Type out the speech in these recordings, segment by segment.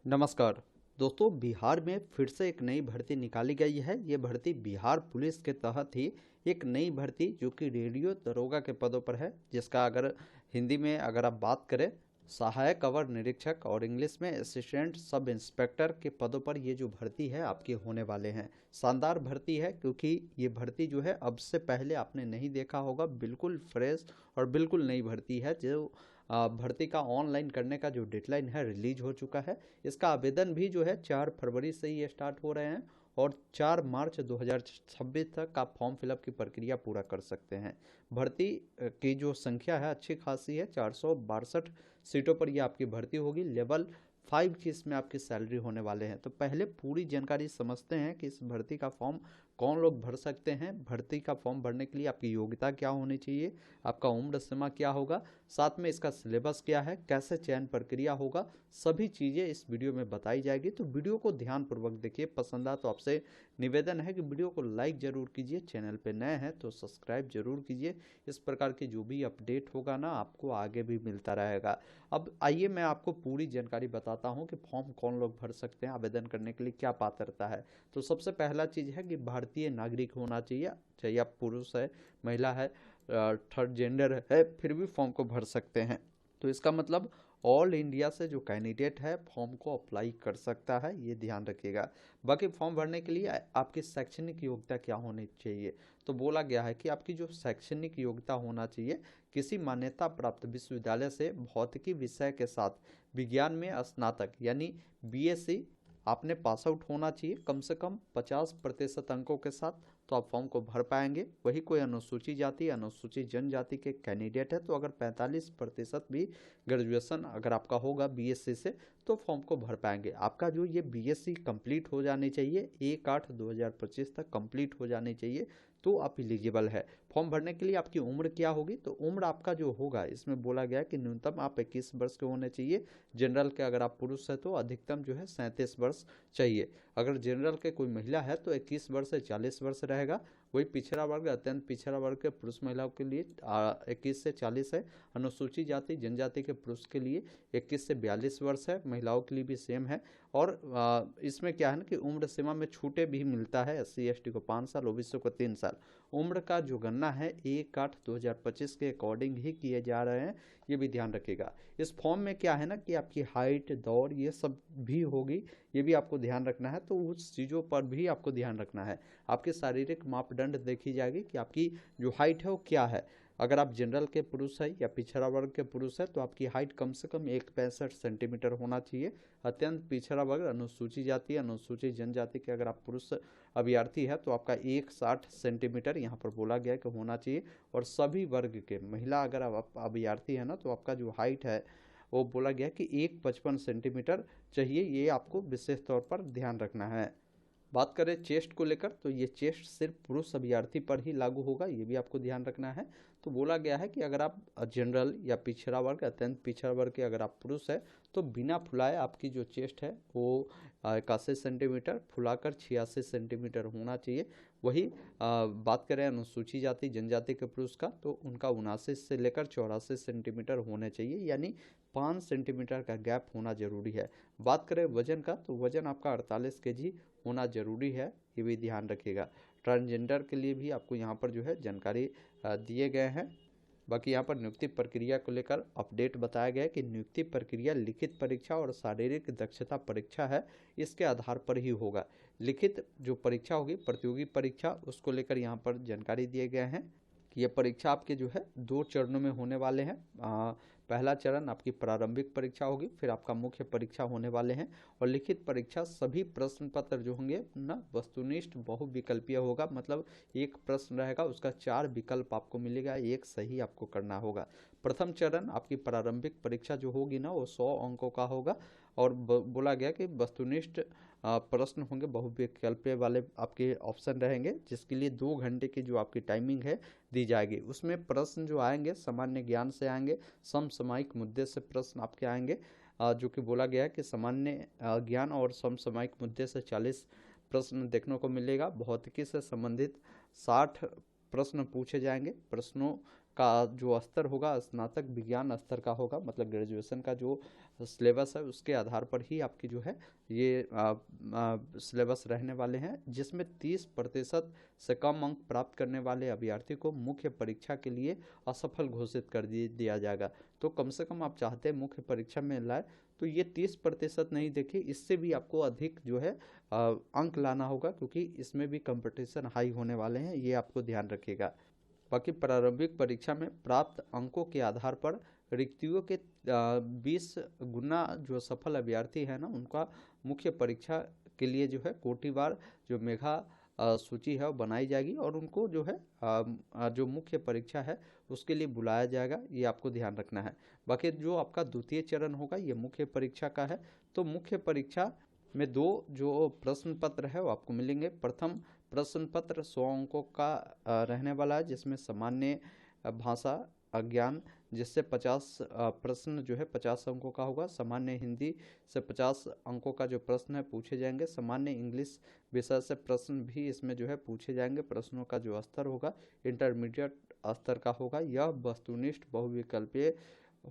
नमस्कार दोस्तों, बिहार में फिर से एक नई भर्ती निकाली गई है। ये भर्ती बिहार पुलिस के तहत ही एक नई भर्ती जो कि रेडियो दरोगा के पदों पर है, जिसका अगर हिंदी में अगर आप बात करें, सहायक अवर निरीक्षक और इंग्लिश में असिस्टेंट सब इंस्पेक्टर के पदों पर ये जो भर्ती है आपके होने वाले हैं। शानदार भर्ती है क्योंकि ये भर्ती जो है अब से पहले आपने नहीं देखा होगा, बिल्कुल फ्रेश और बिल्कुल नई भर्ती है। जो भर्ती का ऑनलाइन करने का जो डेडलाइन है रिलीज हो चुका है। इसका आवेदन भी जो है 4 फरवरी से ही स्टार्ट हो रहे हैं और 4 मार्च 2026 तक आप फॉर्म फिलअप की प्रक्रिया पूरा कर सकते हैं। भर्ती की जो संख्या है अच्छी खासी है, 462 सीटों पर यह आपकी भर्ती होगी। लेवल 5 की इसमें आपकी सैलरी होने वाले हैं। तो पहले पूरी जानकारी समझते हैं कि इस भर्ती का फॉर्म कौन लोग भर सकते हैं। भर्ती का फॉर्म भरने के लिए आपकी योग्यता क्या होनी चाहिए, आपका उम्र सीमा क्या होगा, साथ में इसका सिलेबस क्या है, कैसे चयन प्रक्रिया होगा, सभी चीज़ें इस वीडियो में बताई जाएगी। तो वीडियो को ध्यानपूर्वक देखिए। पसंद आ तो आपसे निवेदन है कि वीडियो को लाइक ज़रूर कीजिए, चैनल पे नए हैं तो सब्सक्राइब जरूर कीजिए। इस प्रकार की जो भी अपडेट होगा ना आपको आगे भी मिलता रहेगा। अब आइए मैं आपको पूरी जानकारी बताता हूँ कि फॉर्म कौन लोग भर सकते हैं, आवेदन करने के लिए क्या पात्रता है। तो सबसे पहला चीज़ है कि भारतीय नागरिक होना चाहिए, चाहे आप पुरुष है, महिला है, थर्ड जेंडर है, फिर भी फॉर्म को भर सकते हैं। तो इसका मतलब ऑल इंडिया से जो कैंडिडेट है फॉर्म को अप्लाई कर सकता है, ये ध्यान रखिएगा। बाकी फॉर्म भरने के लिए आपकी शैक्षणिक योग्यता क्या होनी चाहिए, तो बोला गया है कि आपकी जो शैक्षणिक योग्यता होना चाहिए, किसी मान्यता प्राप्त विश्वविद्यालय से भौतिकी विषय के साथ विज्ञान में स्नातक यानी बीएससी आपने पास आउट होना चाहिए कम से कम 50% अंकों के साथ, तो आप फॉर्म को भर पाएंगे। वही कोई अनुसूचित जाति अनुसूचित जनजाति के कैंडिडेट है तो अगर 45% भी ग्रेजुएशन अगर आपका होगा बीएससी से तो फॉर्म को भर पाएंगे। आपका जो ये बीएससी कंप्लीट हो जानी चाहिए, 1/8/2025 तक कंप्लीट हो जानी चाहिए, तो आप एलिजिबल है। फॉर्म भरने के लिए आपकी उम्र क्या होगी, तो उम्र आपका जो होगा इसमें बोला गया कि न्यूनतम आप 21 वर्ष के होने चाहिए। जनरल के अगर आप पुरुष है तो अधिकतम जो है 37 वर्ष चाहिए। अगर जनरल के कोई महिला है तो 21 वर्ष से 40 वर्ष रहेगा। वही पिछड़ा वर्ग अत्यंत पिछड़ा वर्ग के पुरुष महिलाओं के लिए 21 से 40 है। अनुसूचित जाति जनजाति के पुरुष के लिए 21 से 42 वर्ष है, महिलाओं के लिए भी सेम है। और इसमें क्या है ना कि उम्र सीमा में छूटे भी मिलता है, SC ST को 5 साल, OBC को 3 साल। उम्र का जो गणना है 1/8/2025 के अकॉर्डिंग ही किए जा रहे हैं, ये भी ध्यान रखिएगा। इस फॉर्म में क्या है ना कि आपकी हाइट दौड़ ये सब भी होगी, ये भी आपको ध्यान रखना है। तो उस चीज़ों पर भी आपको ध्यान रखना है। आपके शारीरिक मापदंड देखी जाएगी कि आपकी जो हाइट है वो क्या है। अगर आप जनरल के पुरुष है या पिछड़ा वर्ग के पुरुष है तो आपकी हाइट कम से कम 1.65 सेंटीमीटर होना चाहिए। अत्यंत पिछड़ा वर्ग अनुसूचित जाति अनुसूचित जनजाति के अगर आप पुरुष अभ्यर्थी है तो आपका 1.60 सेंटीमीटर यहाँ पर बोला गया कि होना चाहिए। और सभी वर्ग के महिला अगर आप अभ्यर्थी है ना तो आपका जो हाइट है वो बोला गया कि 1.55 सेंटीमीटर चाहिए, ये आपको विशेष तौर पर ध्यान रखना है। बात करें चेस्ट को लेकर तो ये चेस्ट सिर्फ पुरुष अभ्यर्थी पर ही लागू होगा, ये भी आपको ध्यान रखना है। तो बोला गया है कि अगर आप जनरल या पिछड़ा वर्ग अत्यंत पिछड़ा वर्ग के अगर आप पुरुष है तो बिना फुलाए आपकी जो चेस्ट है वो 81 सेंटीमीटर फुलाकर 86 सेंटीमीटर होना चाहिए। वही बात करें अनुसूचित जाति जनजाति के पुरुष का तो उनका 79 से लेकर 84 सेंटीमीटर होने चाहिए, यानी 5 सेंटीमीटर का गैप होना जरूरी है। बात करें वजन का तो वजन आपका 48 kg होना जरूरी है, ये भी ध्यान रखिएगा। ट्रांसजेंडर के लिए भी आपको यहाँ पर जो है जानकारी दिए गए हैं। बाकी यहाँ पर नियुक्ति प्रक्रिया को लेकर अपडेट बताया गया है कि नियुक्ति प्रक्रिया लिखित परीक्षा और शारीरिक दक्षता परीक्षा है, इसके आधार पर ही होगा। लिखित जो परीक्षा होगी प्रतियोगी परीक्षा, उसको लेकर यहाँ पर जानकारी दिए गए हैं कि यह परीक्षा आपके जो है 2 चरणों में होने वाले हैं। पहला चरण आपकी प्रारंभिक परीक्षा होगी, फिर आपका मुख्य परीक्षा होने वाले हैं। और लिखित परीक्षा सभी प्रश्न पत्र जो होंगे ना वस्तुनिष्ठ बहुविकल्पीय होगा, मतलब एक प्रश्न रहेगा उसका 4 विकल्प आपको मिलेगा, एक सही आपको करना होगा। प्रथम चरण आपकी प्रारंभिक परीक्षा जो होगी ना वो 100 अंकों का होगा। और बोला गया कि वस्तुनिष्ठ प्रश्न होंगे, बहुविकल्पीय वाले आपके ऑप्शन रहेंगे, जिसके लिए 2 घंटे की जो आपकी टाइमिंग है दी जाएगी। उसमें प्रश्न जो आएंगे सामान्य ज्ञान से आएंगे, समसामयिक मुद्दे से प्रश्न आपके आएंगे। जो कि बोला गया है कि सामान्य ज्ञान और समसामयिक मुद्दे से 40 प्रश्न देखने को मिलेगा। भौतिकी से संबंधित 60 प्रश्न पूछे जाएंगे। प्रश्नों का जो स्तर होगा स्नातक विज्ञान स्तर का होगा, मतलब ग्रेजुएशन का जो सिलेबस है उसके आधार पर ही आपकी जो है ये सिलेबस रहने वाले हैं, जिसमें 30% से कम अंक प्राप्त करने वाले अभ्यर्थी को मुख्य परीक्षा के लिए असफल घोषित कर दिया जाएगा। तो कम से कम आप चाहते हैं मुख्य परीक्षा में लाए तो ये 30% नहीं, देखिए इससे भी आपको अधिक जो है अंक लाना होगा, क्योंकि इसमें भी कंपटीशन हाई होने वाले हैं, ये आपको ध्यान रखिएगा। बाकी प्रारंभिक परीक्षा में प्राप्त अंकों के आधार पर रिक्तियों के 20 गुना जो सफल अभ्यर्थी है ना उनका मुख्य परीक्षा के लिए जो है कोटिवार जो मेगा सूची है वो बनाई जाएगी और उनको जो है जो मुख्य परीक्षा है उसके लिए बुलाया जाएगा, ये आपको ध्यान रखना है। बाकी जो आपका द्वितीय चरण होगा ये मुख्य परीक्षा का है। तो मुख्य परीक्षा में 2 जो प्रश्न पत्र है वो आपको मिलेंगे। प्रथम प्रश्न पत्र 100 अंकों का रहने वाला है, जिसमें सामान्य भाषा ज्ञान जिससे 50 प्रश्न जो है 50 अंकों का होगा। सामान्य हिंदी से 50 अंकों का जो प्रश्न है पूछे जाएंगे। सामान्य इंग्लिश विषय से प्रश्न भी इसमें जो है पूछे जाएंगे। प्रश्नों का जो स्तर होगा इंटरमीडिएट स्तर का होगा। यह वस्तुनिष्ठ बहुविकल्पीय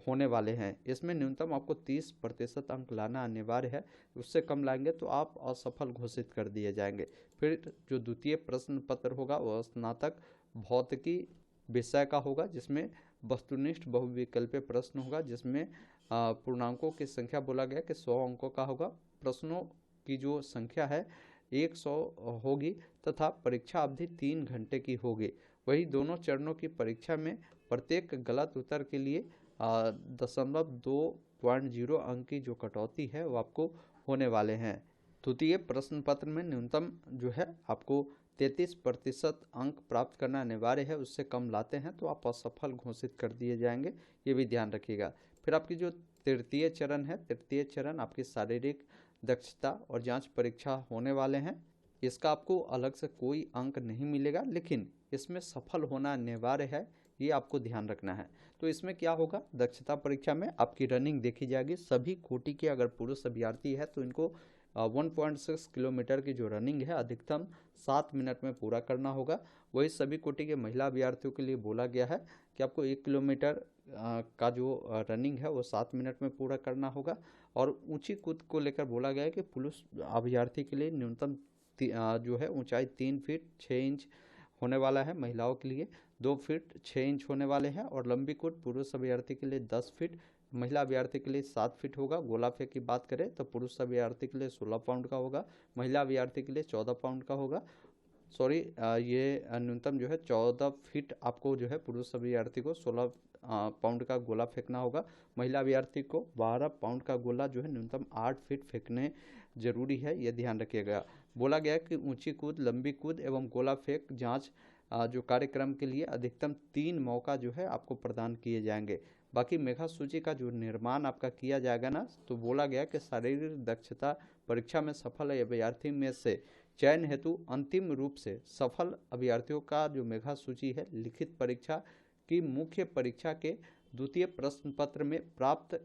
होने वाले हैं। इसमें न्यूनतम आपको 30% अंक लाना अनिवार्य है, उससे कम लाएंगे तो आप असफल घोषित कर दिए जाएंगे। फिर जो द्वितीय प्रश्न पत्र होगा वह स्नातक भौतिकी विषय का होगा, जिसमें वस्तुनिष्ठ बहुविकल्पीय प्रश्न होगा, जिसमें पूर्णांकों की संख्या बोला गया कि 100 अंकों का होगा। प्रश्नों की जो संख्या है 100 होगी तथा परीक्षा अवधि 3 घंटे की होगी। वही दोनों चरणों की परीक्षा में प्रत्येक गलत उत्तर के लिए 0.20 अंक की जो कटौती है वो आपको होने वाले हैं। द्वितीय प्रश्न पत्र में न्यूनतम जो है आपको 33% अंक प्राप्त करना अनिवार्य है, उससे कम लाते हैं तो आप असफल घोषित कर दिए जाएंगे, ये भी ध्यान रखिएगा। फिर आपकी जो तृतीय चरण है, तृतीय चरण आपकी शारीरिक दक्षता और जांच परीक्षा होने वाले हैं। इसका आपको अलग से कोई अंक नहीं मिलेगा, लेकिन इसमें सफल होना अनिवार्य है, ये आपको ध्यान रखना है। तो इसमें क्या होगा, दक्षता परीक्षा में आपकी रनिंग देखी जाएगी। सभी कोटि के अगर पुरुष अभ्यर्थी है तो इनको 1.6 किलोमीटर की जो रनिंग है अधिकतम 7 मिनट में पूरा करना होगा। वही सभी कोटि के महिला अभ्यर्थियों के लिए बोला गया है कि आपको 1 किलोमीटर का जो रनिंग है वो 7 मिनट में पूरा करना होगा। और ऊंची कूद को लेकर बोला गया है कि पुरुष अभ्यर्थी के लिए न्यूनतम जो है ऊंचाई 3 फीट 6 इंच होने वाला है, महिलाओं के लिए 2 फीट 6 इंच होने वाले हैं। और लंबी कूद पुरुष अभ्यर्थी के लिए 10 फीट, महिला अभ्यर्थी के लिए 7 फीट होगा। गोला फेंक की बात करें तो पुरुष अभ्यर्थी के लिए 16 पाउंड का होगा, महिला अभ्यर्थी के लिए 14 पाउंड का होगा। सॉरी, ये न्यूनतम जो है 14 फीट आपको जो है पुरुष अभ्यर्थी को 16 पाउंड का गोला फेंकना होगा। महिला अभ्यर्थी को 12 पाउंड का गोला जो है न्यूनतम 8 फीट फेंकने जरूरी है, यह ध्यान रखिएगा। बोला गया कि ऊंची कूद, लंबी कूद एवं गोला फेंक जांच जो कार्यक्रम के लिए अधिकतम 3 मौका जो है आपको प्रदान किए जाएंगे। बाकी मेधा सूची का जो निर्माण आपका किया जाएगा ना, तो बोला गया कि शारीरिक दक्षता परीक्षा में सफल अभ्यर्थी में से चयन हेतु अंतिम रूप से सफल अभ्यर्थियों का जो मेधा सूची है लिखित परीक्षा की मुख्य परीक्षा के द्वितीय प्रश्न पत्र में प्राप्त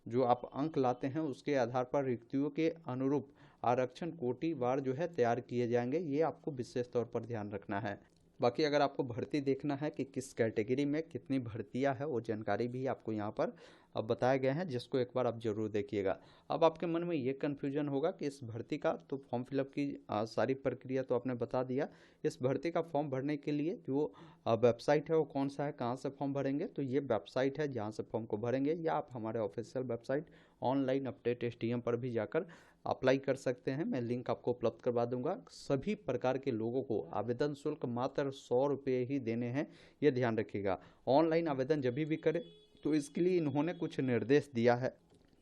जो आप अंक लाते हैं उसके आधार पर रिक्तियों के अनुरूप आरक्षण कोटि वार जो है तैयार किए जाएंगे, ये आपको विशेष तौर पर ध्यान रखना है। बाकी अगर आपको भर्ती देखना है कि किस कैटेगरी में कितनी भर्तियां है, वो जानकारी भी आपको यहाँ पर अब बताए गए हैं, जिसको एक बार आप जरूर देखिएगा। अब आपके मन में ये कन्फ्यूजन होगा कि इस भर्ती का तो फॉर्म फिलअप की सारी प्रक्रिया तो आपने बता दिया, इस भर्ती का फॉर्म भरने के लिए जो वेबसाइट है वो कौन सा है, कहाँ से फॉर्म भरेंगे। तो ये वेबसाइट है जहाँ से फॉर्म को भरेंगे, या आप हमारे official website online update STM पर भी जाकर अप्लाई कर सकते हैं। मैं लिंक आपको उपलब्ध करवा दूंगा। सभी प्रकार के लोगों को आवेदन शुल्क मात्र 100 रुपये ही देने हैं, ये ध्यान रखिएगा। ऑनलाइन आवेदन जब भी करें तो इसके लिए इन्होंने कुछ निर्देश दिया है,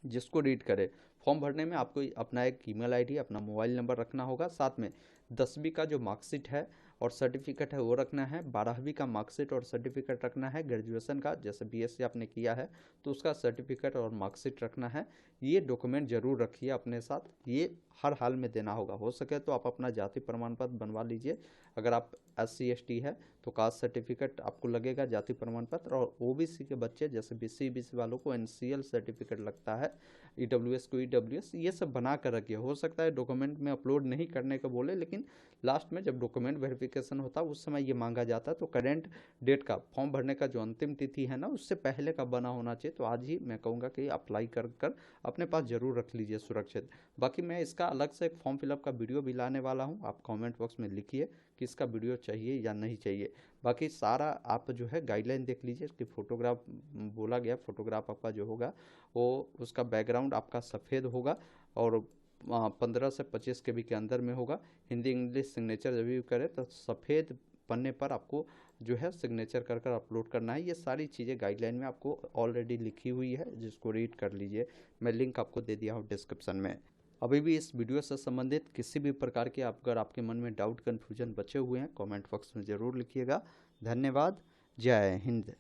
जिसको रीड करें। फॉर्म भरने में आपको अपना एक ईमेल ID, अपना मोबाइल नंबर रखना होगा, साथ में 10वीं का जो मार्कशीट है और सर्टिफिकेट है वो रखना है, 12वीं का मार्कशीट और सर्टिफिकेट रखना है, ग्रेजुएशन का जैसे BSc आपने किया है तो उसका सर्टिफिकेट और मार्कशीट रखना है। ये डॉक्यूमेंट जरूर रखिए अपने साथ, ये हर हाल में देना होगा। हो सके तो आप अपना जाति प्रमाण पत्र बनवा लीजिए। अगर आप SC ST है तो कास्ट सर्टिफिकेट आपको लगेगा, जाति प्रमाण पत्र। और ओबीसी के बच्चे जैसे बीसी वालों को एनसीएल सर्टिफिकेट लगता है, ईडब्ल्यूएस को ईडब्ल्यूएस, ये सब बना कर रखिए। हो सकता है डॉक्यूमेंट में अपलोड नहीं करने का बोले, लेकिन लास्ट में जब डॉक्यूमेंट वेरिफिकेशन होता है उस समय ये मांगा जाता है। तो करेंट डेट का फॉर्म भरने का जो अंतिम तिथि है ना, उससे पहले का बना होना चाहिए। तो आज ही मैं कहूँगा कि अप्लाई कर अपने पास जरूर रख लीजिए सुरक्षित। बाकी मैं इसका अलग से एक फॉर्म फिलअप का वीडियो भी लाने वाला हूँ, आप कमेंट बॉक्स में लिखिए कि इसका वीडियो चाहिए या नहीं चाहिए। बाकी सारा आप जो है गाइडलाइन देख लीजिए कि फोटोग्राफ बोला गया, फोटोग्राफ आपका जो होगा वो उसका बैकग्राउंड आपका सफ़ेद होगा और 15 से 25 KB के अंदर में होगा। हिंदी इंग्लिश सिग्नेचर जब भी करें तो सफ़ेद पन्ने पर आपको जो है सिग्नेचर कर कर अपलोड करना है। ये सारी चीज़ें गाइडलाइन में आपको ऑलरेडी लिखी हुई है, जिसको रीड कर लीजिए। मैं लिंक आपको दे दिया हूँ डिस्क्रिप्शन में। अभी भी इस वीडियो से संबंधित किसी भी प्रकार के अगर आपके मन में डाउट कन्फ्यूजन बचे हुए हैं, कमेंट बॉक्स में ज़रूर लिखिएगा। धन्यवाद। जय हिंद।